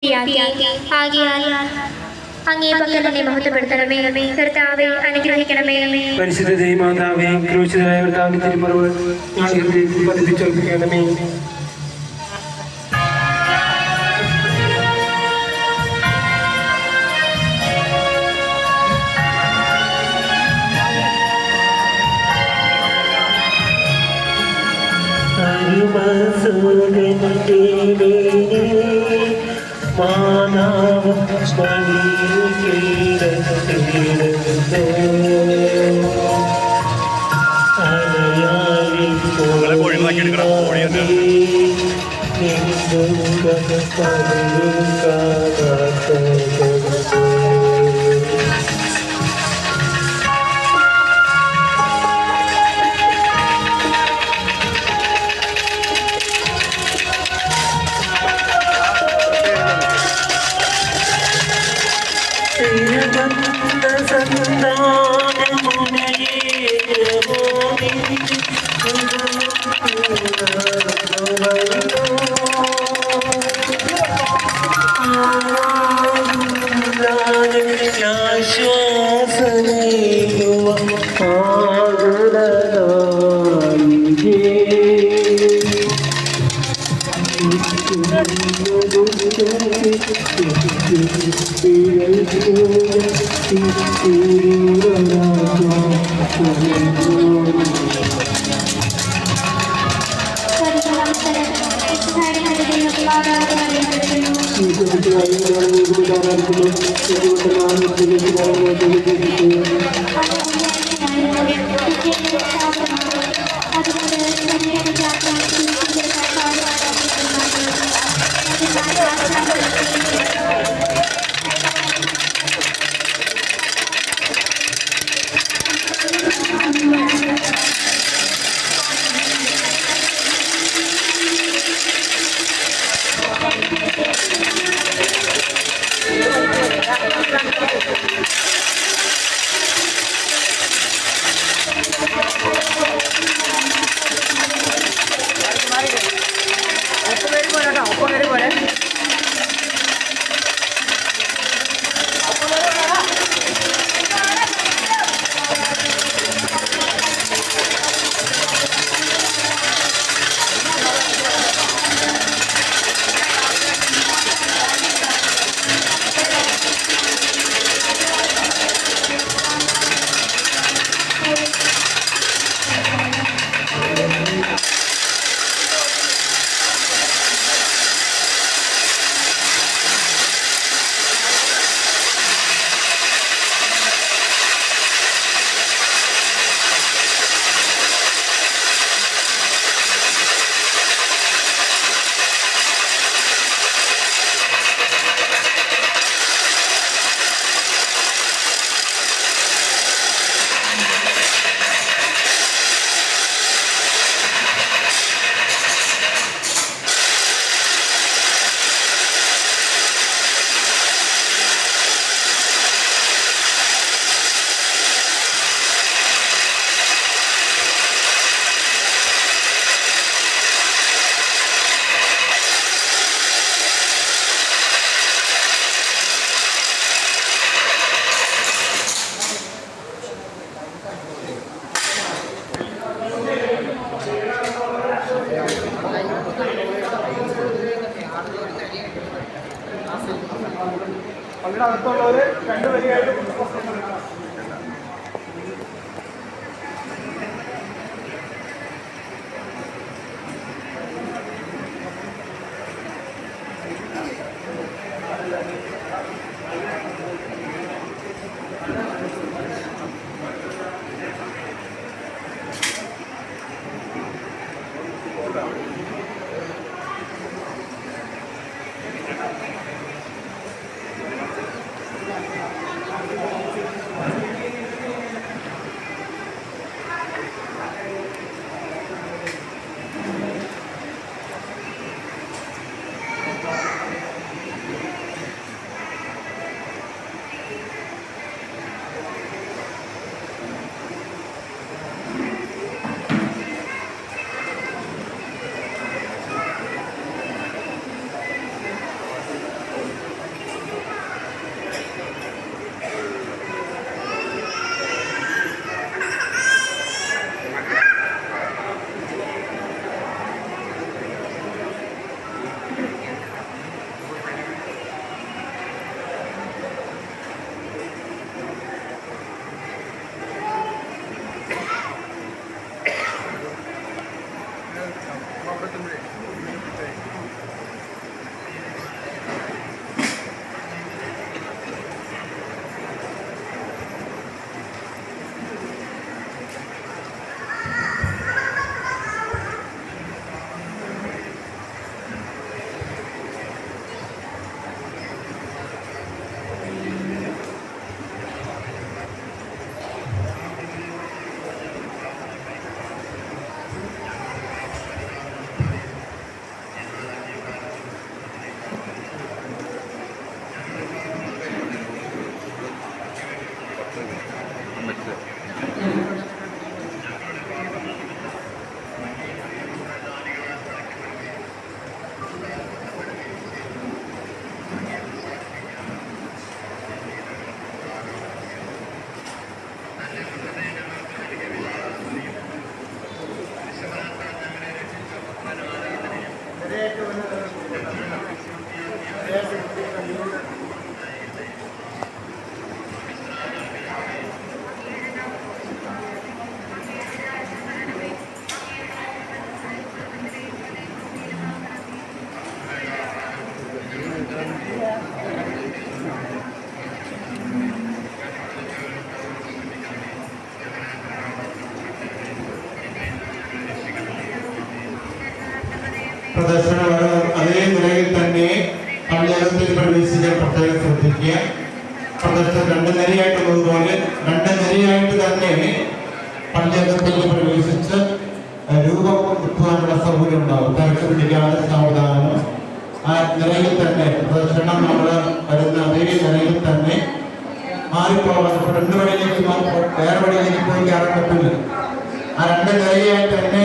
ആകയാൽ അങ്ങേ പക്കൽ എന്നെ മഹത്വപ്പെടുത്തണമേ. കർത്താവെ അനുഗ്രഹിക്കണമേ. പരിശുദ്ധ ദൈവമാതാവേ, ക്രൂശിതനായ കർത്താവിന്റെ തിരുമറവ് ഞങ്ങളുടെ ഹൃദയത്തിൽ പതിപ്പിച്ചേൽപ്പിക്കണമേ. അതിനകത്തുള്ളവര് രണ്ടുപേരെയായിട്ട് പ്രദർശനം അതേ നിലയിൽ തന്നെ പള്ളിയകത്തിൽ പ്രവേശിക്കാൻ പ്രത്യേകം ശ്രദ്ധിക്കുക. പ്രദർശനം രണ്ട് നിരയായിട്ടുള്ളതുപോലെ രണ്ട് നിരയായിട്ട് തന്നെ പള്ളിയകത്തേക്ക് പ്രവേശിച്ച് രൂപം എത്തുവാനുള്ള സൗകര്യം ഉണ്ടാവും. തിരക്ക് പിടിക്കാതെ സാവധാനം ആ നിലയിൽ തന്നെ പ്രദർശനം നമ്മൾ വരുന്ന അതേ നിലയിൽ തന്നെ മാറിപ്പോകാൻ രണ്ട് വഴിയിലേക്ക് വേറെ വഴിയിലേക്ക് പോയി കയറാൻ പറ്റില്ല. ആ രണ്ട് നിലയായി തന്നെ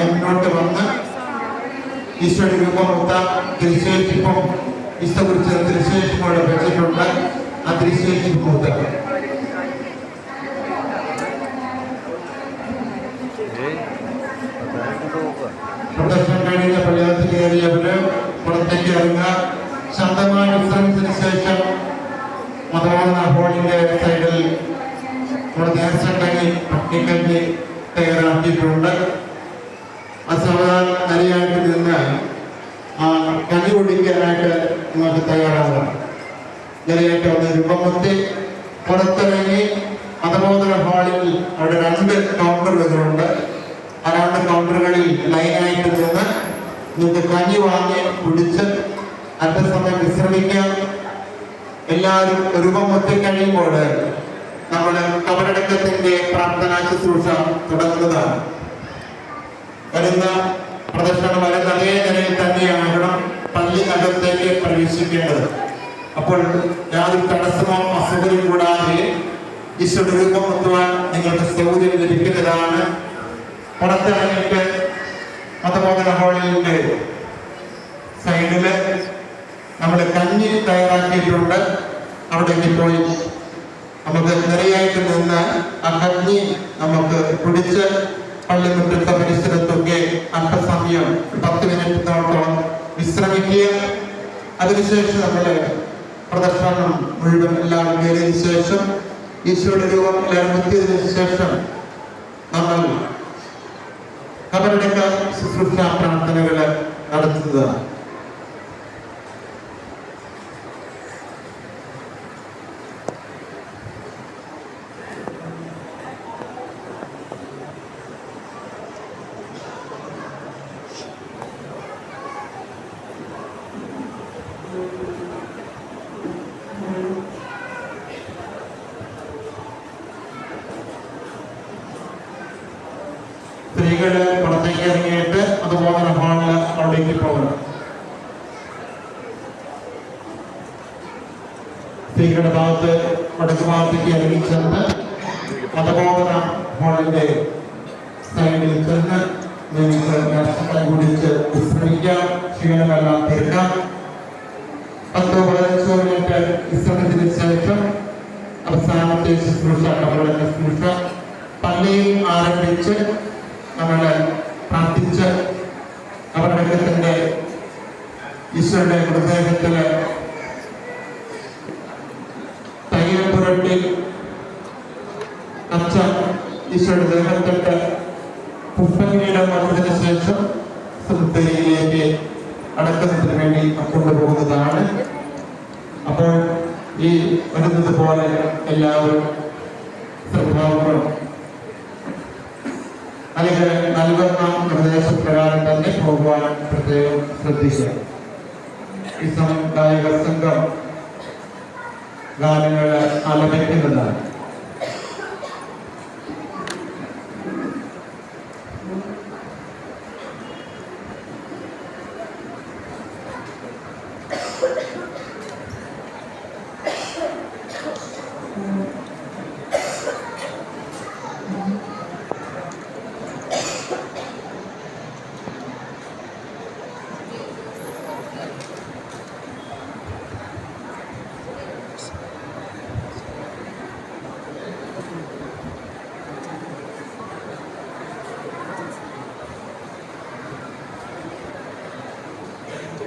മുന്നോട്ട് വന്ന് ഈശോയുടെ രൂപമൊത്ത തിരുശേഷിപ്പും ഈശോ കുറിച്ച് തിരുശേഷിപ്പും ഇവിടെ വെച്ചിട്ടുണ്ട്. ആ തിരുശേഷിപ്പ് മുത്ത പ്രദർശനം കഴിഞ്ഞ പള്ളിയകത്ത് കയറിയവര് പുറത്തേക്ക് ഇറങ്ങുക. ശാന്തമായി വിശ്രമിച്ചതിന് ശേഷം മതബോധന ഹോളിന്റെ സൈഡിൽ നമ്മുടെ നേർച്ചക്കഞ്ഞി പട്ടിക്കഞ്ഞി തയ്യാറാക്കിയിട്ടുണ്ട്. അസാധാരണ നരിയായിട്ട് നിന്ന് കഞ്ഞി കുടിക്കാനായിട്ട് നിങ്ങൾക്ക് തയ്യാറാകാം. നരിയായിട്ട് വന്ന് രൂപമൊത്തി പുറത്തിറങ്ങി മതബോധന ഹാളിൽ അവിടെ 2 കൗണ്ടറുകളുണ്ട്. ആ 2 കൗണ്ടറുകളിൽ ലൈനായിട്ട് നിന്ന് നിങ്ങൾക്ക് കഞ്ഞി വാങ്ങി കുടിച്ച് അല്പസമയം വിശ്രമിക്കാം. എല്ലാവരും രൂപമൊത്തി കഴിയുമ്പോൾ നമ്മൾ കബറടക്കത്തിന്റെ പ്രാർത്ഥനാ ശുശ്രൂഷ തുടങ്ങുന്നതാണ്. വരുന്ന പ്രദർശനം വരുന്ന അതേ നിലയിൽ തന്നെയാകണം പള്ളി അകത്തേക്ക് പ്രവേശിക്കേണ്ടത്. അപ്പോൾ യാതൊരു തടസ്സമോ അസൗകര്യം കൂടാതെ ഈശോയുടെ രൂപം എത്തുവാൻ നിങ്ങൾക്ക് സൗകര്യം ലഭിക്കുന്നതാണ്. പുറത്തിറങ്ങിയിട്ട് മതബോധന ഹാളിന്റെ സൈഡില് നമ്മൾ കഞ്ഞി തയ്യാറാക്കിയിട്ടുണ്ട്. അവിടേക്ക് പോയി നമുക്ക് നിരയായിട്ട് നിന്ന് ആ കഞ്ഞി നമുക്ക് കുടിച്ച് പള്ളിമുറ്റത്തെ പരിസരത്തൊക്കെ അല്പസമയം 10 മിനിറ്റോളം വിശ്രമിക്കുക. അതിനുശേഷം നമ്മള് പ്രദർശനം മുഴുവൻ എല്ലാവരും കയറിയതിനു ശേഷം ഈശോയുടെ രൂപം എല്ലാവരും എത്തിയതിനു ശേഷം നമ്മൾ കബറടക്ക ശുശ്രൂഷ പ്രാർത്ഥനകൾ നടത്തുന്നതാണ്. സ്ത്രീകള് പുറത്തേക്ക് ഇറങ്ങിയിട്ട് അതുപോലെ ഹാളില് അവിടേക്ക് പോകണം. സ്ത്രീകളുടെ ഭാഗത്ത് വടക്ക് ഭാഗത്തേക്ക് ഇറങ്ങി ചെന്ന് അതുപോലെ ഹാളിന്റെ സൈഡിൽ ചെന്ന് നിങ്ങൾക്ക് നഷ്ടങ്ങളെ കുടിച്ച് വിശ്രമിക്കാം. ക്ഷീണമെല്ലാം തീർക്കാം. 10-15 മിനിറ്റ് വിശ്രമത്തിന് ശേഷം അവസാനത്തെ ശുശ്രൂഷ കബറടക്ക ശുശ്രൂഷ പള്ളിയിൽ ആരംഭിച്ച് നമ്മൾ പ്രാർത്ഥിച്ച് കബറടക്കത്തിന്റെ ഈശോയുടെ മൃതദേഹത്തില് തൈലം പുരട്ടി അച്ഛ ഈശോയുടെ ദേഹത്തിട്ട് പുഷ്പകിരീടം വന്നതിന് ശേഷം സുന്ദരിയിലേക്ക് അടക്കത്തിന് വേണ്ടി കൊണ്ടുപോകുന്നതാണ്. അപ്പോൾ ഈ വരുന്നത് പോലെ എല്ലാവരും ശ്രദ്ധാപൂർവം അല്ലെങ്കിൽ നൽകുന്ന നിർദ്ദേശപ്രകാരം തന്നെ പോകുവാൻ പ്രത്യേകം ശ്രദ്ധിക്കുക. ഈ സമുദായിക സംഘം ഗാനങ്ങൾ ആലപിക്കുന്നതാണ്.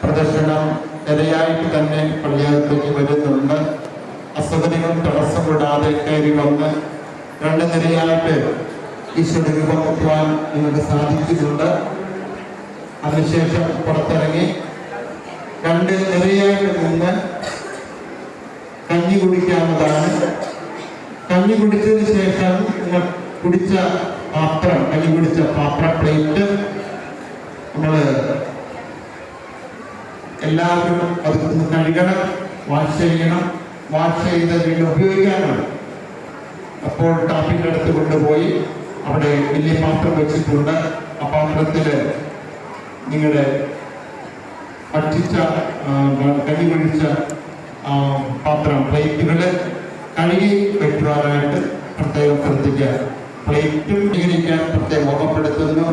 പ്രദർശനം നിരയായിട്ട് തന്നെ പള്ളിയകത്തേക്ക് വരുന്നുണ്ട്. അസൗകര്യങ്ങൾ തടസ്സം കൂടാതെ കയറി വന്ന് 2 നിരയായിട്ട് ഈശോയുടെ രൂപം എത്തുവാൻ നിങ്ങൾക്ക് സാധിക്കുന്നുണ്ട്. അതിനുശേഷം പുറത്തിറങ്ങി 2 നിരയായിട്ട് നിന്ന് കഞ്ഞി കുടിക്കാവുന്നതാണ്. കഞ്ഞി കുടിച്ചതിന് ശേഷം നിങ്ങൾ കുടിച്ച പാത്രം, കഞ്ഞി കുടിച്ച പാത്ര പ്ലേറ്റ് നമ്മൾ എല്ലാവരും അത് കഴുകണം, വാഷ് ചെയ്യണം. വാഷ് ചെയ്ത് വീണ്ടും ഉപയോഗിക്കാനാണ്. അപ്പോൾ ടാപ്പിൻ്റെ അടുത്ത് കൊണ്ടുപോയി അവിടെ വലിയ പാത്രം വെച്ചിട്ടുണ്ട്. ആ പാത്രത്തിൽ നിങ്ങളുടെ ഭക്ഷിച്ച കഞ്ഞി പിടിച്ച പാത്രം, പ്ലേറ്റുകൾ കഴുകി വെക്കുവാനായിട്ട് പ്രത്യേകം ശ്രദ്ധിക്കുക. പ്ലേറ്റും ഇരിക്കാൻ പ്രത്യേകം ഓർമ്മപ്പെടുത്തുന്നു.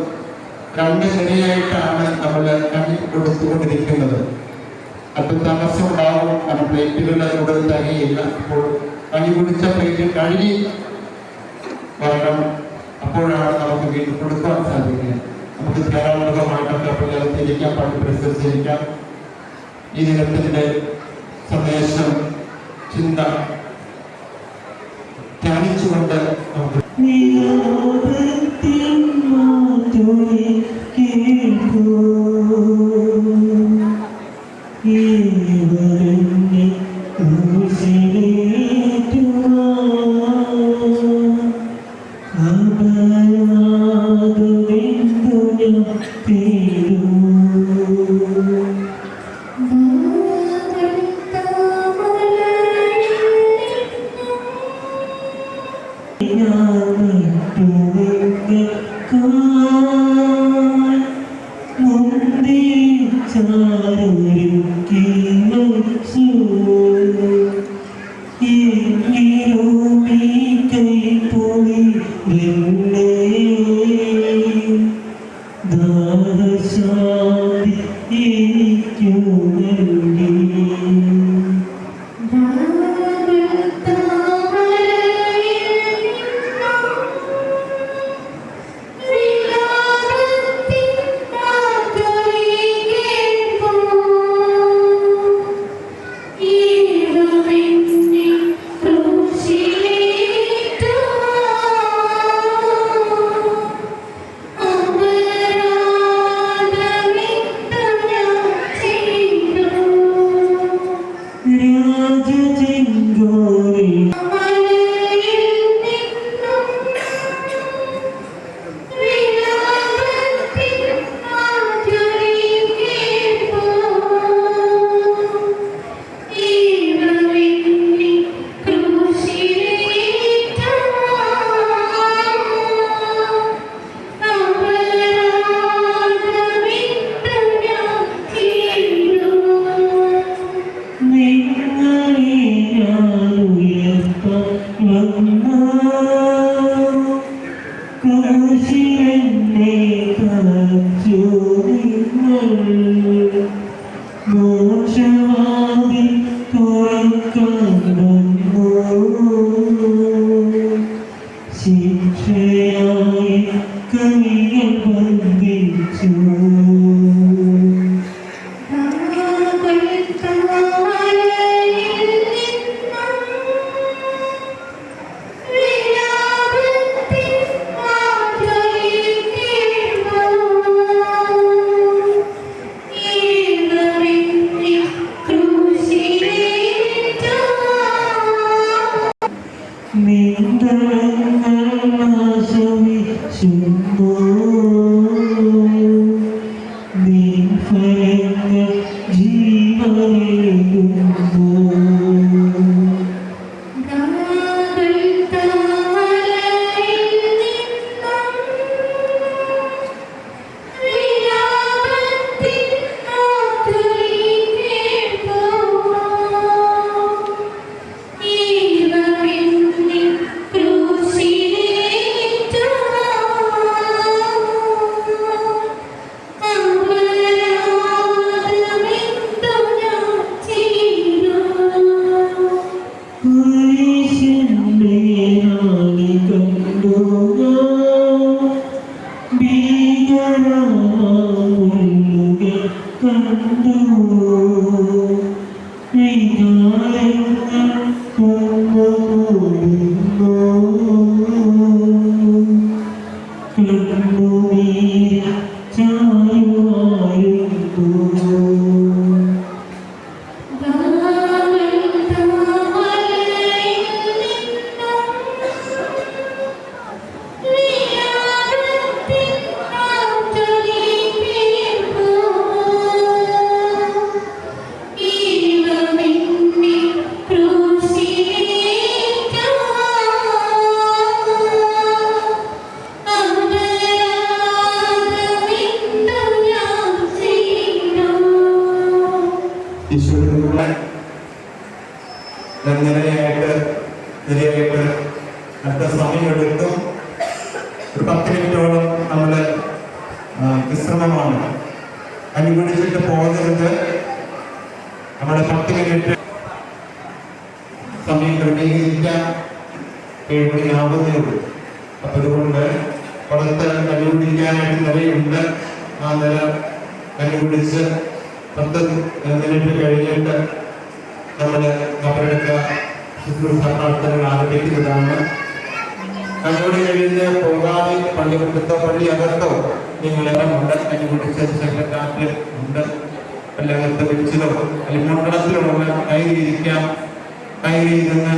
2 നിരയായിട്ടാണ് നമ്മൾ കഞ്ഞി കൊടുത്തുകൊണ്ടിരിക്കുന്നത്. അല്പം താമസം ഉണ്ടാകും. കാരണം പ്ലേറ്റുകൾ ഇവിടെ തികയില്ല. അപ്പോൾ കഞ്ഞി കുടിച്ച പ്ലേറ്റ് കഴുകി വരണം. അപ്പോഴാണ് നമുക്ക് വീണ്ടും കൊടുക്കാൻ സാധിക്കുക. നമുക്ക് ധാരാളമായിട്ടൊക്കെ പിള്ളേർത്തിരിക്കാം, പണ്ട് പരിസരിച്ചിരിക്കാം. ഈ ദിനത്തിൻ്റെ സന്ദേശം, ചിന്ത ധ്യാനിച്ചുകൊണ്ട് നമുക്ക് നിരയായിട്ട് അടുത്ത സമയമെടുത്തും ഒരു 10 മിനിറ്റോളം നമ്മൾ വിശ്രമമാണ്. അനുപിടിച്ചിട്ട് പോകരുത്. നമ്മുടെ 10 മിനിറ്റ് സമയം ക്രമീകരിക്കാൻ 7 മണിയാവുന്നേ ഉള്ളൂ. അപ്പം അതുകൊണ്ട് പുറത്ത് കണ്ടുപിടിക്കാനായിട്ട് നിലയുണ്ട്. ആ നില കണ്ടുപിടിച്ച് 10 മിനിറ്റ് കഴിഞ്ഞിട്ട് നമ്മൾ അവരുടെ ശുശ്രൂഷ പ്രവർത്തനങ്ങൾ ആരംഭിക്കുന്നതാണ്. കണ്ടുപിടി കഴിഞ്ഞ് പോകാതെ പള്ളിമുറ്റത്തോ പള്ളിയകത്തോ നിങ്ങളെല്ലാം ഉണ്ട്. കണ്ടുപിടിച്ച സെക്രട്ടേറിയറ്റ് ഉണ്ട്. പള്ളിയകത്ത് വെച്ചിലോ അല്ലെങ്കിൽ മണ്ഡലത്തിലോ കയറിയിരിക്കാം. കയറിയിരുന്ന്